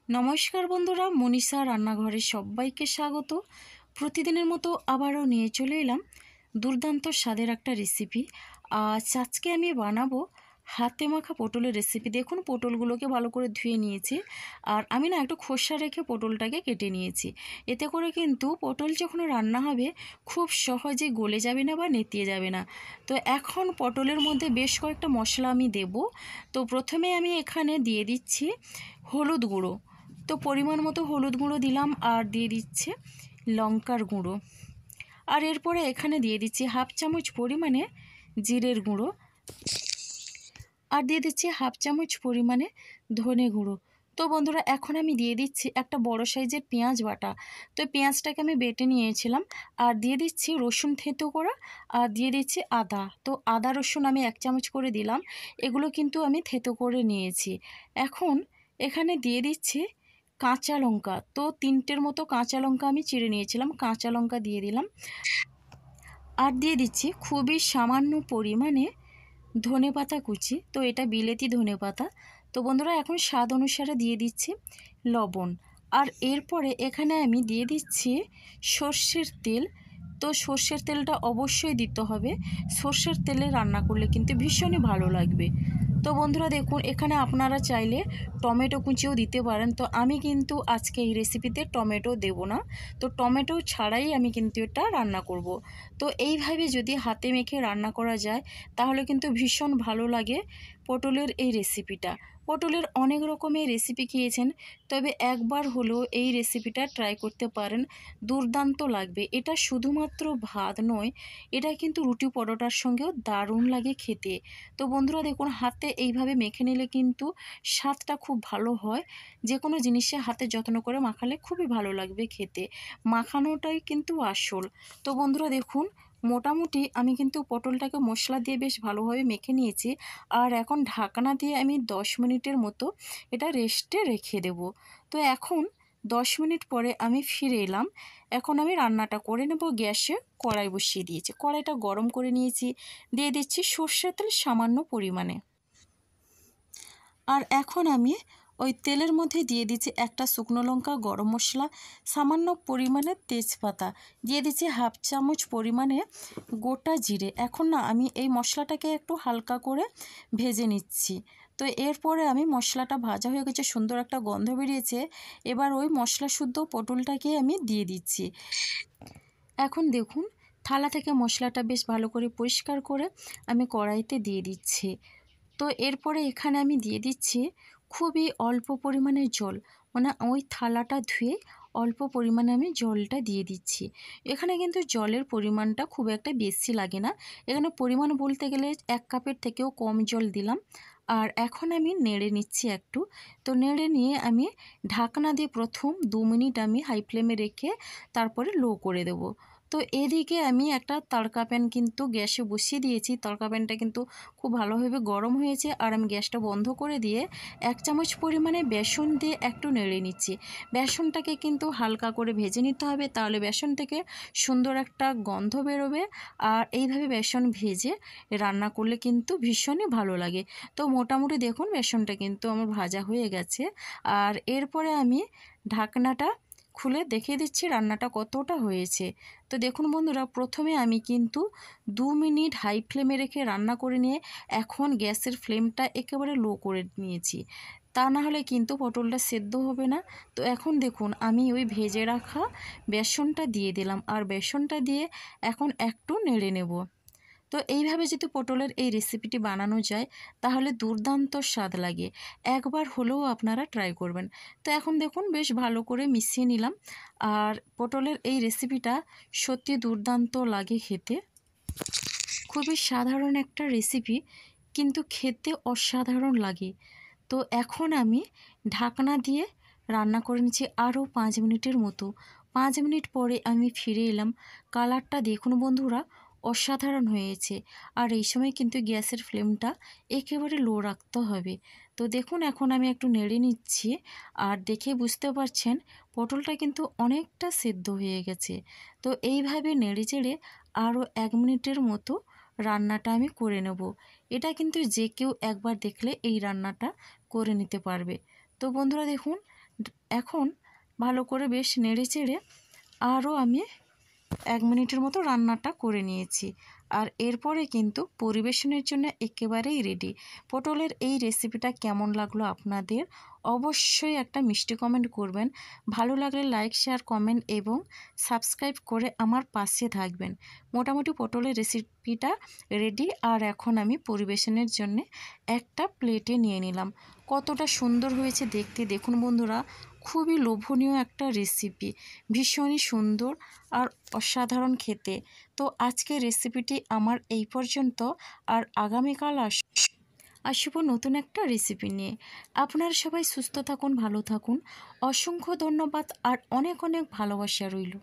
নমস্কার বন্ধুরা, মনীষা রান্নাঘরে সবাইকে স্বাগত। প্রতিদিনের মতো আবারও নিয়ে চলে এলাম দুর্দান্ত স্বাদের একটা রেসিপি। আজকে আমি বানাবো হাতে মাখা পটলের রেসিপি। দেখুন, পটলগুলোকে ভালো করে ধুয়ে নিয়েছি, আর আমি না একটু খোসা রেখে পটলটাকে কেটে নিয়েছি। এতে করে কিন্তু পটল যখন রান্না হবে খুব সহজে গলে যাবে না বা নেতিয়ে যাবে না। তো এখন পটলের মধ্যে বেশ কয়েকটা মশলা আমি দেব। তো প্রথমে আমি এখানে দিয়ে দিচ্ছি হলুদ গুঁড়ো। তো পরিমাণ মতো হলুদ গুঁড়ো দিলাম, আর দিয়ে দিচ্ছে লঙ্কার গুঁড়ো, আর এরপরে এখানে দিয়ে দিচ্ছি হাফ চামচ পরিমাণে জিরের গুঁড়ো, আর দিয়ে দিচ্ছি হাফ চামচ পরিমাণে ধনে গুঁড়ো। তো বন্ধুরা, এখন আমি দিয়ে দিচ্ছি একটা বড় সাইজের পেঁয়াজ বাটা। তো পেঁয়াজটাকে আমি বেটে নিয়েছিলাম, আর দিয়ে দিচ্ছি রসুন থেঁতো করা, আর দিয়ে দিচ্ছি আদা। তো আদা রসুন আমি 1 চামচ করে দিলাম, এগুলো কিন্তু আমি থেঁতো করে নিয়েছি। এখন এখানে দিয়ে দিচ্ছি কাঁচা লঙ্কা। তো 3টের মতো কাঁচা লঙ্কা আমি চিড়ে নিয়েছিলাম, কাঁচা লঙ্কা দিয়ে দিলাম, আর দিয়ে দিচ্ছি খুবই সামান্য পরিমাণে ধনেপাতা কুচি। তো এটা বিলেতি ধনেপাতা। তো বন্ধুরা, এখন স্বাদ অনুসারে দিয়ে দিচ্ছি লবণ, আর এরপরে এখানে আমি দিয়ে দিচ্ছি সর্ষের তেল। তো সর্ষের তেলটা অবশ্যই দিতে হবে, সর্ষের তেলে রান্না করলে কিন্তু ভীষণই ভালো লাগবে। তো বন্ধুরা দেখুন, এখানে আপনারা চাইলে টমেটো কুচিও দিতে পারেন। তো আমি কিন্তু আজকে এই রেসিপিতে টমেটো দেব না, তো টমেটো ছাড়াই আমি কিন্তু এটা রান্না করব। তো এইভাবে যদি হাতে মেখে রান্না করা যায় তাহলে কিন্তু ভীষণ ভালো লাগে পটলের এই রেসিপিটা। পটলের অনেক রকমের রেসিপি খেয়েছেন, তবে একবার হলেও এই রেসিপিটা ট্রাই করতে পারেন, দুর্দান্ত লাগবে। এটা শুধুমাত্র ভাত নয়, এটা কিন্তু রুটি পরোটার সঙ্গেও দারুণ লাগে খেতে। তো বন্ধুরা দেখুন, হাতে এইভাবে মেখে নিলে কিন্তু স্বাদটা খুব ভালো হয়। যে কোনো জিনিসে হাতে যত্ন করে মাখালে খুবই ভালো লাগবে খেতে, মাখানোটাই কিন্তু আসল। তো বন্ধুরা দেখুন, মোটামুটি আমি কিন্তু পটলটাকে মশলা দিয়ে বেশ ভালোভাবে মেখে নিয়েছি, আর এখন ঢাকনা দিয়ে আমি 10 মিনিটের মতো এটা রেস্টে রেখে দেব। তো এখন 10 মিনিট পরে আমি ফিরে এলাম। এখন আমি রান্নাটা করে নেব। গ্যাসে কড়াই বসিয়ে দিয়েছি, কড়াইটা গরম করে নিয়েছি, দিয়ে দিচ্ছি সর্ষের তেল সামান্য পরিমাণে, আর এখন আমি ওই তেলের মধ্যে দিয়ে দিচ্ছি একটা শুকনো লঙ্কা, গরম মশলা, সামান্য পরিমাণে তেজপাতা, দিয়ে দিচ্ছি হাফ চামচ পরিমাণে গোটা জিরে। এখন না আমি এই মশলাটাকে একটু হালকা করে ভেজে নিচ্ছি। তো এরপরে আমি মশলাটা ভাজা হয়ে গেছে, সুন্দর একটা গন্ধ বেরিয়েছে। এবার ওই মশলা শুদ্ধ পটলটাকে আমি দিয়ে দিচ্ছি। এখন দেখুন, থালা থেকে মশলাটা বেশ ভালো করে পরিষ্কার করে আমি কড়াইতে দিয়ে দিচ্ছি। তো এরপরে এখানে আমি দিয়ে দিচ্ছি খুবই অল্প পরিমাণে জল, মানে ওই থালাটা ধুয়ে অল্প পরিমাণে আমি জলটা দিয়ে দিচ্ছি। এখানে কিন্তু জলের পরিমাণটা খুব একটা বেশি লাগে না, এখানে পরিমাণ বলতে গেলে 1 কাপের থেকেও কম জল দিলাম। আর এখন আমি নেড়ে নিচ্ছি একটু। তো নেড়ে নিয়ে আমি ঢাকনা দিয়ে প্রথম 2 মিনিট আমি হাই ফ্লেমে রেখে তারপরে লো করে দেব। তো এদিকে আমি একটা তড়কা প্যান কিন্তু গ্যাসে বসিয়ে দিয়েছি। তড়কা প্যানটা কিন্তু খুব ভালোভাবে গরম হয়েছে, আর আমি গ্যাসটা বন্ধ করে দিয়ে 1 চামচ পরিমাণে বেসন দিয়ে একটু নেড়ে নিচ্ছি। বেসনটাকে কিন্তু হালকা করে ভেজে নিতে হবে, তাহলে বেসন থেকে সুন্দর একটা গন্ধ বেরোবে, আর এইভাবে বেসন ভেজে রান্না করলে কিন্তু ভীষণই ভালো লাগে। তো মোটামুটি দেখুন, বেসনটা কিন্তু আমার ভাজা হয়ে গেছে, আর এরপরে আমি ঢাকনাটা খুলে দেখিয়ে দিচ্ছি রান্নাটা কতটা হয়েছে। তো দেখুন বন্ধুরা, প্রথমে আমি কিন্তু 2 মিনিট হাই ফ্লেমে রেখে রান্না করে নিয়ে এখন গ্যাসের ফ্লেমটা একেবারে লো করে নিয়েছি, তা না হলে কিন্তু পটলটা সেদ্ধ হবে না। তো এখন দেখুন, আমি ওই ভেজে রাখা বেসনটা দিয়ে দিলাম, আর বেসনটা দিয়ে এখন একটু নেড়ে নেব। তো এইভাবে যদি পটলের এই রেসিপিটি বানানো যায় তাহলে দুর্দান্ত স্বাদ লাগে, একবার হলেও আপনারা ট্রাই করবেন। তো এখন দেখুন, বেশ ভালো করে মিশিয়ে নিলাম, আর পটলের এই রেসিপিটা সত্যি দুর্দান্ত লাগে খেতে। খুবই সাধারণ একটা রেসিপি, কিন্তু খেতে অসাধারণ লাগে। তো এখন আমি ঢাকনা দিয়ে রান্না করে নিচ্ছি আরও 5 মিনিটের মতো। 5 মিনিট পরে আমি ফিরে এলাম। কালারটা দেখুন বন্ধুরা, অসাধারণ হয়েছে। আর এই সময় কিন্তু গ্যাসের ফ্লেমটা একেবারে লো রাখতে হবে। তো দেখুন, এখন আমি একটু নেড়ে নিচ্ছি, আর দেখে বুঝতে পারছেন পটলটা কিন্তু অনেকটা সেদ্ধ হয়ে গেছে। তো এইভাবে নেড়ে চেড়ে আরও 1 মিনিটের মতো রান্নাটা আমি করে নেব। এটা কিন্তু যে কেউ একবার দেখলে এই রান্নাটা করে নিতে পারবে। তো বন্ধুরা দেখুন, এখন ভালো করে বেশ নেড়ে চেড়ে আরও আমি 1 মিনিটের মতো রান্নাটা করে নিয়েছি। আর এরপরে কিন্তু পরিবেশনের জন্য একেবারেই রেডি। পটলের এই রেসিপিটা কেমন লাগলো আপনাদের? অবশ্যই একটা মিষ্টি কমেন্ট করবেন। ভালো লাগলে লাইক, শেয়ার, কমেন্ট এবং সাবস্ক্রাইব করে আমার পাশে থাকবেন। মোটামুটি পটলের রেসিপিটা রেডি। আর এখন আমি পরিবেশনের জন্যে একটা প্লেটে নিয়ে নিলাম। কতটা সুন্দর হয়েছে দেখতে দেখুন বন্ধুরা। খুবই লোভনীয় একটা রেসিপি, ভীষণই সুন্দর আর অসাধারণ খেতে। তো আজকের রেসিপিটি আমার এই পর্যন্ত। আর আগামীকাল আসবো নতুন একটা রেসিপি নিয়ে। আপনারা সবাই সুস্থ থাকুন, ভালো থাকুন। অসংখ্য ধন্যবাদ আর অনেক অনেক ভালোবাসা রইল।